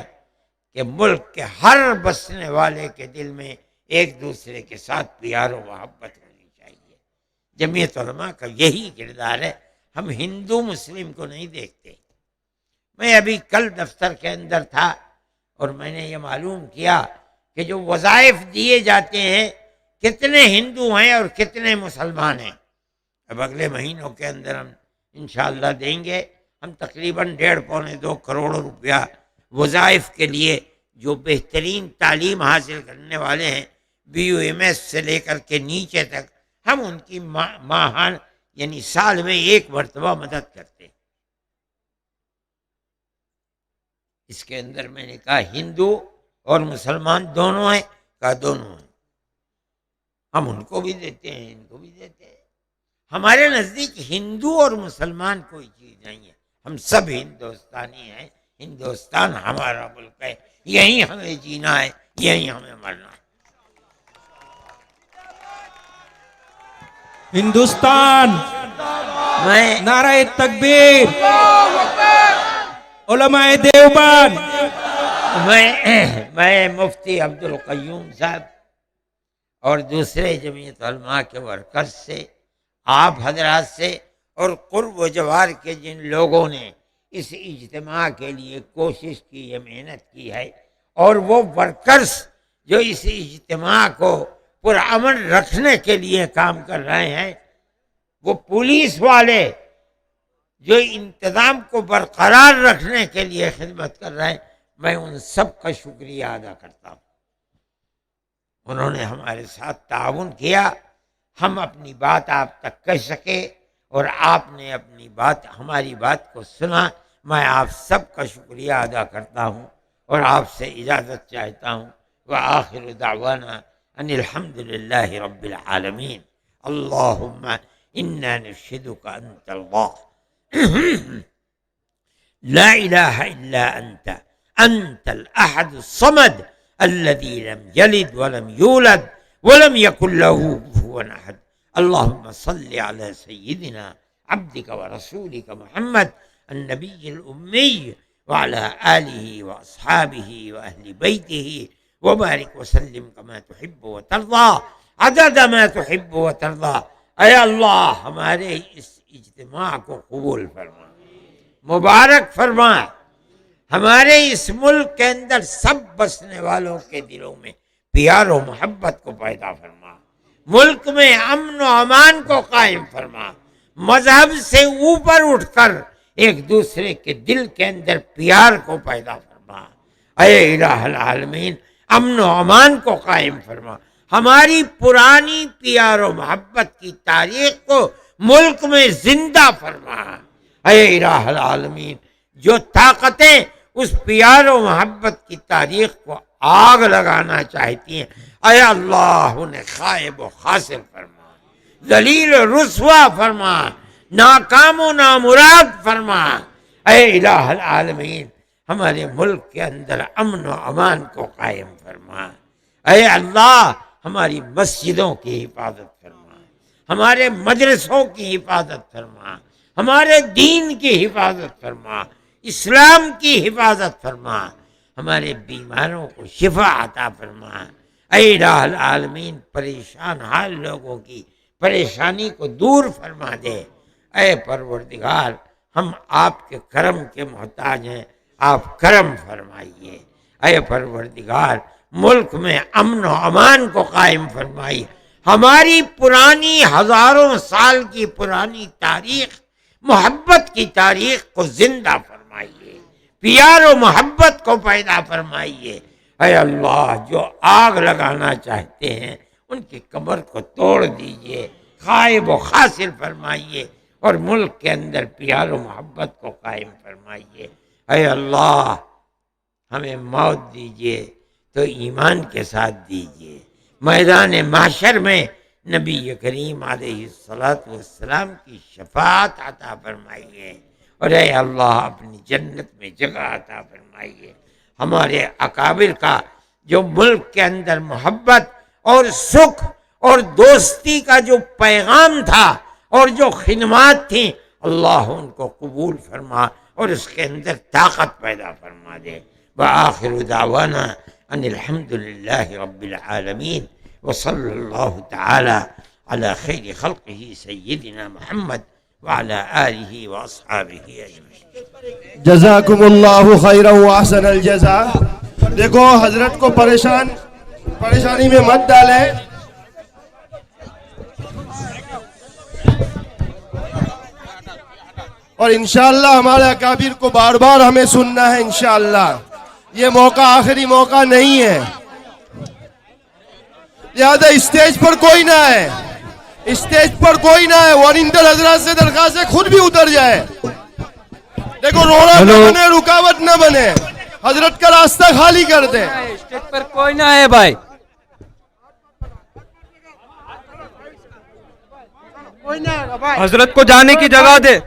کہ ملک کے ہر بسنے والے کے دل میں ایک دوسرے کے ساتھ پیار و محبت ہونی چاہیے. جمعیت علماء کا یہی کردار ہے. ہم ہندو مسلم کو نہیں دیکھتے. میں ابھی کل دفتر کے اندر تھا اور میں نے یہ معلوم کیا کہ جو وظائف دیے جاتے ہیں کتنے ہندو ہیں اور کتنے مسلمان ہیں. اب اگلے مہینوں کے اندر ہم انشاءاللہ دیں گے. ہم تقریباً 1.5-2 کروڑ روپیہ وظائف کے لیے جو بہترین تعلیم حاصل کرنے والے ہیں BUMS سے لے کر کے نیچے تک، ہم ان کی ماہان یعنی سال میں 1 مرتبہ مدد کرتے ہیں. اس کے اندر میں نے کہا ہندو اور مسلمان دونوں ہیں، کہا دونوں ہیں. ہم ان کو بھی دیتے ہیں، ان کو بھی دیتے ہیں. ہمارے نزدیک ہندو اور مسلمان کوئی چیز نہیں ہے. ہم سب ہندوستانی ہیں. ہندوستان ہمارا ملک ہے، یہیں ہمیں جینا ہے، یہیں ہمیں مرنا ہے. ہندوستان، میں نعرہ تکبیر، علماء دیوبند. میں مفتی عبدالقیوم صاحب اور دوسرے جمعیت علماء کے ورکرز سے، آپ حضرات سے، اور قرب و جوار کے جن لوگوں نے اس اجتماع کے لیے کوشش کی ہے، محنت کی ہے، اور وہ ورکرز جو اس اجتماع کو پرامن رکھنے کے لیے کام کر رہے ہیں، وہ پولیس والے جو انتظام کو برقرار رکھنے کے لیے خدمت کر رہے ہیں، میں ان سب کا شکریہ ادا کرتا ہوں. انہوں نے ہمارے ساتھ تعاون کیا، ہم اپنی بات آپ تک کہہ سکے، اور آپ نے اپنی بات، ہماری بات کو سنا. میں آپ سب کا شکریہ ادا کرتا ہوں اور آپ سے اجازت چاہتا ہوں. وآخر دعوانا ان الحمد للہ رب العالمین. اللہم انا نشہدک انت اللہ لا الہ الا انت الاحد الصمد الذي لم يلد ولم يولد ولم يكن له كفوا احد. اللهم صل على سيدنا عبدك ورسولك محمد النبي الأمي وعلى آله وأصحابه وأهل بيته وبارك وسلم كما تحب وترضى عدد ما تحب وترضى. اے اللہ ہمارے اس اجتماع کو قبول فرما. مبارک فرما، ہمارے اس ملک کے اندر سب بسنے والوں کے دلوں میں پیار و محبت کو پیدا فرما، ملک میں امن و امان کو قائم فرما، مذہب سے اوپر اٹھ کر ایک دوسرے کے دل کے اندر پیار کو پیدا فرما، اے الہ العالمین امن و امان کو قائم فرما، ہماری پرانی پیار و محبت کی تاریخ کو ملک میں زندہ فرما، اے الہ العالمین جو طاقتیں اس پیار و محبت کی تاریخ کو آگ لگانا چاہتی ہیں، اے اللہ انہیں خائب و خاسر فرما، ذلیل و رسوا فرما، ناکام و نامراد فرما، اے الہ العالمین ہمارے ملک کے اندر امن و امان کو قائم فرما، اے اللہ ہماری مسجدوں کی حفاظت فرما، ہمارے مدرسوں کی حفاظت فرما، ہمارے دین کی حفاظت فرما، اسلام کی حفاظت فرما، ہمارے بیماروں کو شفا عطا فرما، اے الہ العالمین پریشان حال لوگوں کی پریشانی کو دور فرما دے، اے پروردگار ہم آپ کے کرم کے محتاج ہیں، آپ کرم فرمائیے، اے پروردگار ملک میں امن و امان کو قائم فرمائیے، ہماری پرانی ہزاروں سال کی پرانی تاریخ محبت کی تاریخ کو زندہ فرمائیے، پیار و محبت کو پیدا فرمائیے، اے اللہ جو آگ لگانا چاہتے ہیں ان کی کمر کو توڑ دیجئے، خائب و خاسر فرمائیے اور ملک کے اندر پیار و محبت کو قائم فرمائیے، اے اللہ ہمیں موت دیجئے تو ایمان کے ساتھ دیجئے، میدان محشر میں نبی کریم علیہ السلام کی شفاعت عطا فرمائیے، اور اے اللہ اپنی جنت میں جگہ عطا فرمائیے، ہمارے اکابر کا جو ملک کے اندر محبت اور سکھ اور دوستی کا جو پیغام تھا اور جو خدمات تھیں، اللہ ان کو قبول فرما اور اس کے اندر طاقت پیدا فرما دے۔ وآخر دعوانا ان الحمد للہ رب العالمین وصلی اللہ تعالی علی خیر خلقہ سیدنا محمد وعلی آلہ واصحابہ اجمعین۔ جزاکم اللہ خیرا واحسن الجزاء۔ دیکھو حضرت کو پریشانی میں مت ڈالیں، اور انشاءاللہ ہمارے اکابر کو بار بار ہمیں سننا ہے، انشاءاللہ یہ موقع آخری موقع نہیں ہے، لہذا اسٹیج پر کوئی نہ ہے، اسٹیج پر کوئی نہ ہے، والنٹر حضرات سے درخواست ہے خود بھی اتر جائے۔ دیکھو روڑا نہ بنے، رکاوٹ نہ بنے، حضرت کا راستہ خالی کر دیں۔ اسٹیج پر کوئی نہ ہے بھائی، حضرت کو جانے کی جگہ دے۔